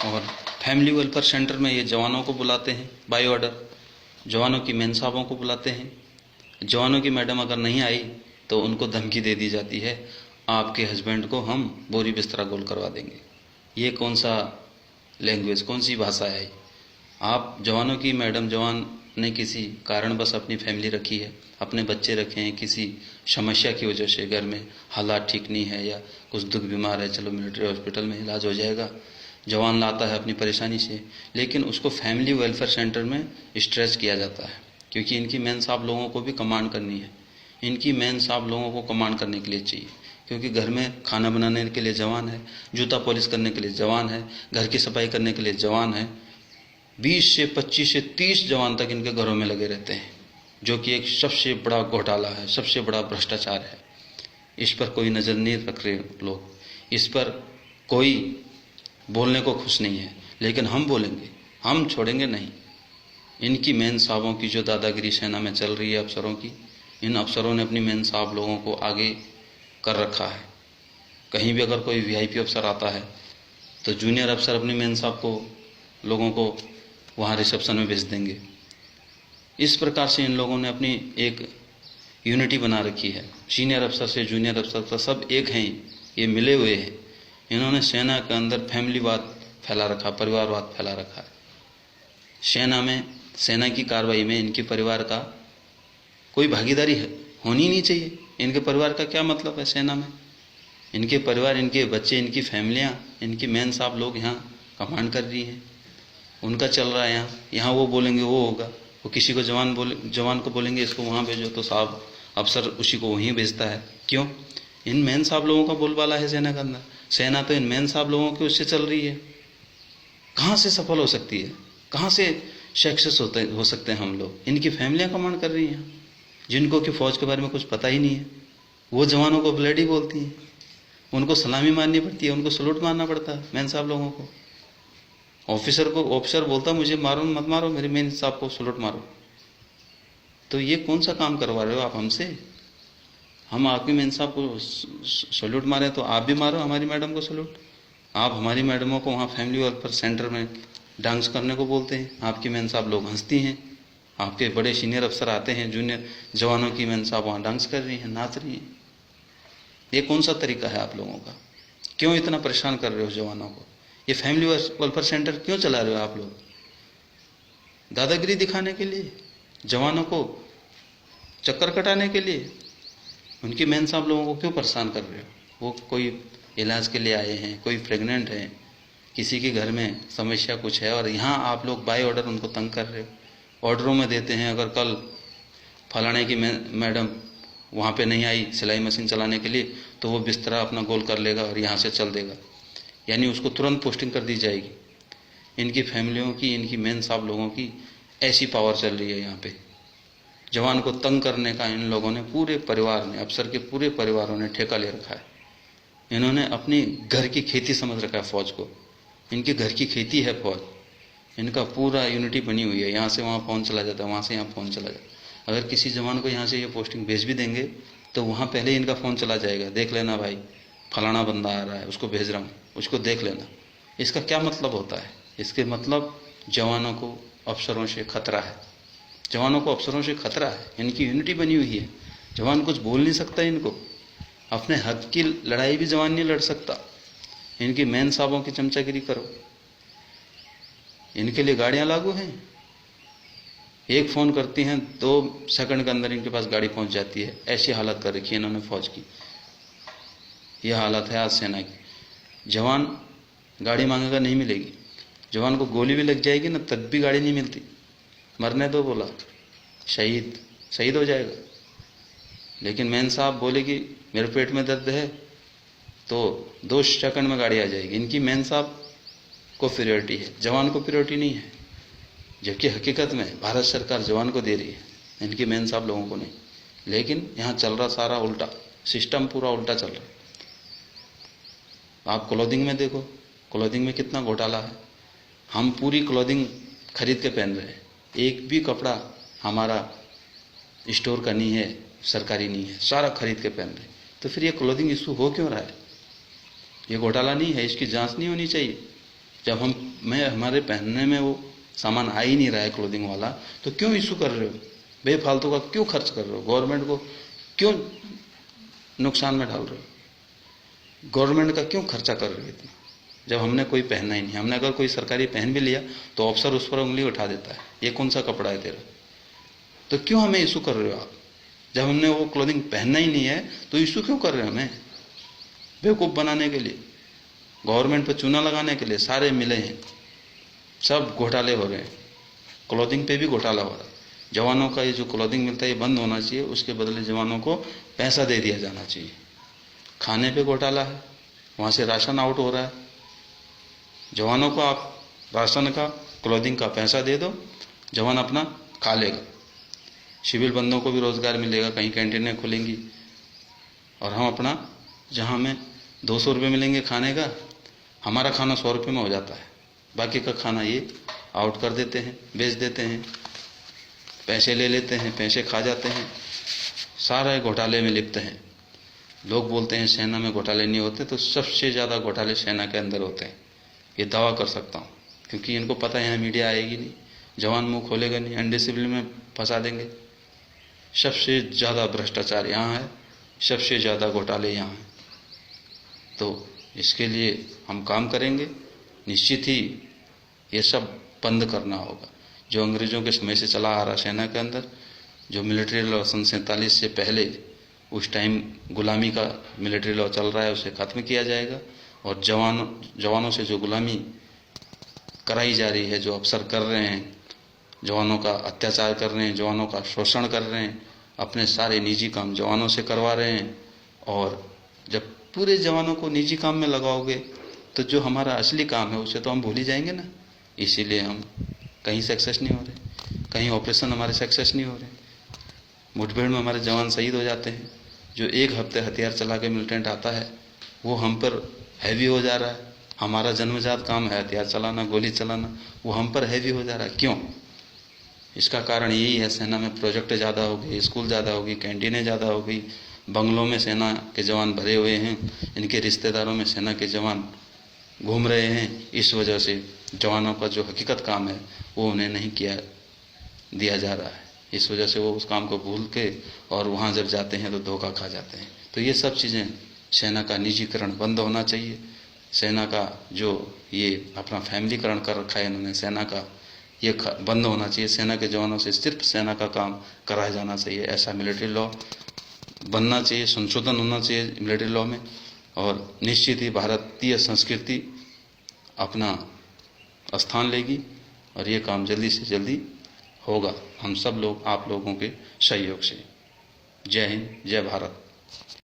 और family welfare centre में ये जवानों को बुलाते हैं बाय ऑर्डर, जवानों की मेन साहबों को बुलाते हैं। जवानों की मैडम अगर नहीं आई तो उनको धमकी दे दी जाती है, आपके हस्बैंड को हम बोरी बिस्तरा गोल करवा देंगे। ये कौन सा लैंग्वेज, कौन सी भाषा है? आप जवानों की मैडम, जवान ने किसी कारणवश अपनी फैमिली रखी है, अपने बच्चे रखे हैं, किसी समस्या की वजह से घर में हालात ठीक नहीं है या कुछ दुख बीमार है, चलो मिलिट्री हॉस्पिटल में इलाज हो जाएगा, जवान लाता है अपनी परेशानी से, लेकिन उसको फैमिली वेलफेयर सेंटर में स्ट्रेच किया जाता है, क्योंकि इनकी मेन साहब लोगों को भी कमांड करनी है। इनकी मेन साहब लोगों को कमांड करने के लिए चाहिए, क्योंकि घर में खाना बनाने के लिए जवान है, जूता पॉलिश करने के लिए जवान है, घर की सफाई करने के लिए जवान है। 20 से 25 से 30 जवान तक इनके घरों में लगे रहते हैं, जो कि एक सबसे बड़ा घोटाला है, सबसे बड़ा भ्रष्टाचार है। इस पर कोई नज़र नहीं रख रहे लोग, इस पर कोई बोलने को खुश नहीं है, लेकिन हम बोलेंगे, हम छोड़ेंगे नहीं। इनकी मेन साहबों की जो दादागिरी सेना में चल रही है अफसरों की, इन अफसरों ने अपनी मेन साहब लोगों को आगे कर रखा है। कहीं भी अगर कोई वीआईपी अफसर आता है तो जूनियर अफसर अपनी मेन साहब को, लोगों को वहाँ रिसेप्शन में भेज देंगे। इस प्रकार से इन लोगों ने अपनी एक यूनिटी बना रखी है। सीनियर अफसर से जूनियर अफसर तक सब एक हैं, ये मिले हुए हैं। इन्होंने सेना के अंदर फैमिलीवाद फैला रखा, परिवारवाद फैला रखा है। सेना में, सेना की कार्रवाई में इनके परिवार का कोई भागीदारी होनी नहीं चाहिए। इनके परिवार का क्या मतलब है सेना में? इनके परिवार, इनके बच्चे, इनकी फैमिलियाँ, इनकी मेन साहब लोग यहाँ कमांड कर रही हैं, उनका चल रहा है यहाँ वो बोलेंगे वो होगा। वो किसी को जवान को बोलेंगे इसको वहाँ भेजो, तो साहब अफसर उसी को वहीं भेजता है। क्यों? इन मेन साहब लोगों का बोलबाला है सेना के अंदर। सेना तो इन मेन साहब लोगों की उससे चल रही है। कहाँ से सफल हो सकती है? कहाँ से सक्सेस हो सकते हैं हम लोग? इनकी फैमिलियाँ कमांड कर रही हैं, जिनको कि फौज के बारे में कुछ पता ही नहीं है। वो जवानों को ब्लडी बोलती हैं, उनको सलामी मारनी पड़ती है, उनको सलूट मारना पड़ता है मेन साहब लोगों को। ऑफिसर बोलता मुझे मारो मत मारो, मेरे मेन साहब को सलूट मारो। तो ये कौन सा काम करवा रहे हो आप हमसे? हम आपके मेन साहब को सलूट मारें तो आप भी मारो हमारी मैडम को सलूट। आप हमारी मैडमों को वहाँ फैमिली वेलफेयर सेंटर में डांस करने को बोलते हैं, आपकी मेन साहब लोग हंसती हैं। आपके बड़े सीनियर अफसर आते हैं, जूनियर जवानों की मेन साहब वहाँ डांस कर रही हैं, नाच रही हैं। ये कौन सा तरीका है आप लोगों का? क्यों इतना परेशान कर रहे हो जवानों को? ये फैमिली वेलफेयर सेंटर क्यों चला रहे हो आप लोग? दादागिरी दिखाने के लिए, जवानों को चक्कर कटाने के लिए? उनकी मेन साहब लोगों को क्यों परेशान कर रहे हो? वो कोई इलाज के लिए आए हैं, कोई प्रेग्नेंट है, किसी के घर में समस्या कुछ है, और यहाँ आप लोग बाय ऑर्डर उनको तंग कर रहे हो। ऑर्डरों में देते हैं, अगर कल फलाने की मैडम वहाँ पे नहीं आई सिलाई मशीन चलाने के लिए, तो वो बिस्तरा अपना गोल कर लेगा और यहाँ से चल देगा, यानी उसको तुरंत पोस्टिंग कर दी जाएगी। इनकी फैमिलियों की, इनकी मेन साहब लोगों की ऐसी पावर चल रही है यहाँ पे। जवान को तंग करने का इन लोगों ने, पूरे परिवार ने, अफसर के पूरे परिवारों ने ठेका ले रखा है। इन्होंने अपनी घर की खेती समझ रखा है फौज को। इनके घर की खेती है फौज। इनका पूरा यूनिटी बनी हुई है, यहाँ से वहाँ फ़ोन चला जाता है, वहाँ से यहाँ फ़ोन चला जाता है। अगर किसी जवान को यहाँ से ये पोस्टिंग भेज भी देंगे तो वहाँ पहले इनका फ़ोन चला जाएगा, देख लेना भाई फलाना बंदा आ रहा है, उसको भेज रहा हूँ, उसको देख लेना। इसका क्या मतलब होता है? इसके मतलब जवानों को अफसरों से खतरा है, जवानों को अफसरों से खतरा है। इनकी यूनिटी बनी हुई है, जवान कुछ बोल नहीं सकता इनको। अपने हक की लड़ाई भी जवान नहीं लड़ सकता। इनकी मेन साहबों की चमचागिरी करो। इनके लिए गाड़ियां लागू हैं, एक फ़ोन करती हैं 2 सेकंड के अंदर इनके पास गाड़ी पहुंच जाती है। ऐसी हालत कर रखी है इन्होंने फौज की। यह हालत है आज सेना की। जवान गाड़ी मांगेगा नहीं मिलेगी, जवान को गोली भी लग जाएगी ना तब भी गाड़ी नहीं मिलती। मरने दो बोला, शहीद हो जाएगा। लेकिन मेन साहब बोलेगी मेरे पेट में दर्द है तो 2 सेकंड में गाड़ी आ जाएगी। इनकी मेन साहब को प्रायोरिटी है, जवान को प्रायोरिटी नहीं है। जबकि हकीकत में भारत सरकार जवान को दे रही है, इनकी मेन साहब लोगों को नहीं। लेकिन यहाँ चल रहा सारा उल्टा, सिस्टम पूरा उल्टा चल रहा है। आप क्लोथिंग में देखो, क्लोथिंग में कितना घोटाला है। हम पूरी क्लोथिंग खरीद के पहन रहे हैं, एक भी कपड़ा हमारा स्टोर का नहीं है, सरकारी नहीं है, सारा खरीद के पहन रहे हैं। तो फिर ये क्लोथिंग इशू हो क्यों रहा है? ये घोटाला नहीं है? इसकी जांच नहीं होनी चाहिए? जब हमारे पहनने में वो सामान आ ही नहीं रहा है क्लोथिंग वाला, तो क्यों इशू कर रहे हो? बेफालतू का क्यों खर्च कर रहे हो? गवर्नमेंट को क्यों नुकसान में डाल रहे हो? गवर्नमेंट का क्यों खर्चा कर रहे हो इतना, जब हमने कोई पहनना ही नहीं? हमने अगर कोई सरकारी पहन भी लिया तो अफसर उस पर उंगली उठा देता है, ये कौन सा कपड़ा है तेरा? तो क्यों हमें इशू कर रहे हो आप? जब हमने वो क्लोथिंग पहनना ही नहीं है तो इशू क्यों कर रहे हो हमें? बेवकूफ़ बनाने के लिए, गवर्नमेंट पर चूना लगाने के लिए सारे मिले हैं, सब घोटाले हो रहे हैं। क्लोथिंग पे भी घोटाला हो रहा है। जवानों का ये जो क्लोथिंग मिलता है ये बंद होना चाहिए, उसके बदले जवानों को पैसा दे दिया जाना चाहिए। खाने पे घोटाला है, वहाँ से राशन आउट हो रहा है। जवानों को आप राशन का, क्लोथिंग का पैसा दे दो, जवान अपना खा लेगा। सिविल बंदों को भी रोज़गार मिलेगा, कहीं कैंटीनें खुलेंगी, और हम अपना, जहाँ हमें 200 रुपये मिलेंगे खाने का, हमारा खाना 100 रुपये में हो जाता है। बाकी का खाना ये आउट कर देते हैं, बेच देते हैं, पैसे ले लेते हैं, पैसे खा जाते हैं, सारे घोटाले में लिप्त हैं। लोग बोलते हैं सेना में घोटाले नहीं होते, तो सबसे ज़्यादा घोटाले सेना के अंदर होते हैं, ये दावा कर सकता हूँ, क्योंकि इनको पता है यहाँ मीडिया आएगी नहीं, जवान मुंह खोलेगा नहीं, अनडिसिप्लिन में फंसा देंगे। सबसे ज़्यादा भ्रष्टाचार यहाँ है, सबसे ज़्यादा घोटाले यहाँ हैं। तो इसके लिए हम काम करेंगे, निश्चित ही ये सब बंद करना होगा। जो अंग्रेज़ों के समय से चला आ रहा सेना के अंदर, जो मिलिट्री लॉ सन 47 से पहले उस टाइम गुलामी का मिलिट्री लॉ चल रहा है, उसे ख़त्म किया जाएगा। और जवानों से जो गुलामी कराई जा रही है, जो अफसर कर रहे हैं, जवानों का अत्याचार कर रहे हैं, जवानों का शोषण कर रहे हैं, अपने सारे निजी काम जवानों से करवा रहे हैं। और जब पूरे जवानों को निजी काम में लगाओगे तो जो हमारा असली काम है उसे तो हम भूल ही जाएंगे ना। इसीलिए हम कहीं सक्सेस नहीं हो रहे, कहीं ऑपरेशन हमारे सक्सेस नहीं हो रहे, मुठभेड़ में हमारे जवान शहीद हो जाते हैं। जो एक हफ्ते हथियार चला के मिलिटेंट आता है वो हम पर हैवी हो जा रहा है। हमारा जन्मजात काम है हथियार चलाना, गोली चलाना, वो हम पर हैवी हो जा रहा है। क्यों? इसका कारण यही है, सेना में प्रोजेक्ट ज़्यादा हो गए, स्कूल ज़्यादा हो गई, कैंटीनें ज़्यादा हो गई, बंगलों में सेना के जवान भरे हुए हैं, इनके रिश्तेदारों में सेना के जवान घूम रहे हैं। इस वजह से जवानों का जो हकीकत काम है वो उन्हें नहीं दिया जा रहा है। इस वजह से वो उस काम को भूल के और वहाँ जब जाते हैं तो धोखा खा जाते हैं। तो ये सब चीज़ें, सेना का निजीकरण बंद होना चाहिए। सेना का जो ये अपना फैमिलीकरण कर रखा है इन्होंने सेना का, ये बंद होना चाहिए। सेना के जवानों से सिर्फ सेना का काम कराया जाना चाहिए। ऐसा मिलिट्री लॉ बनना चाहिए, संशोधन होना चाहिए मिलिट्री लॉ में। और निश्चित ही भारतीय संस्कृति अपना स्थान लेगी और ये काम जल्दी से जल्दी होगा, हम सब लोग, आप लोगों के सहयोग से। जय हिंद, जय भारत।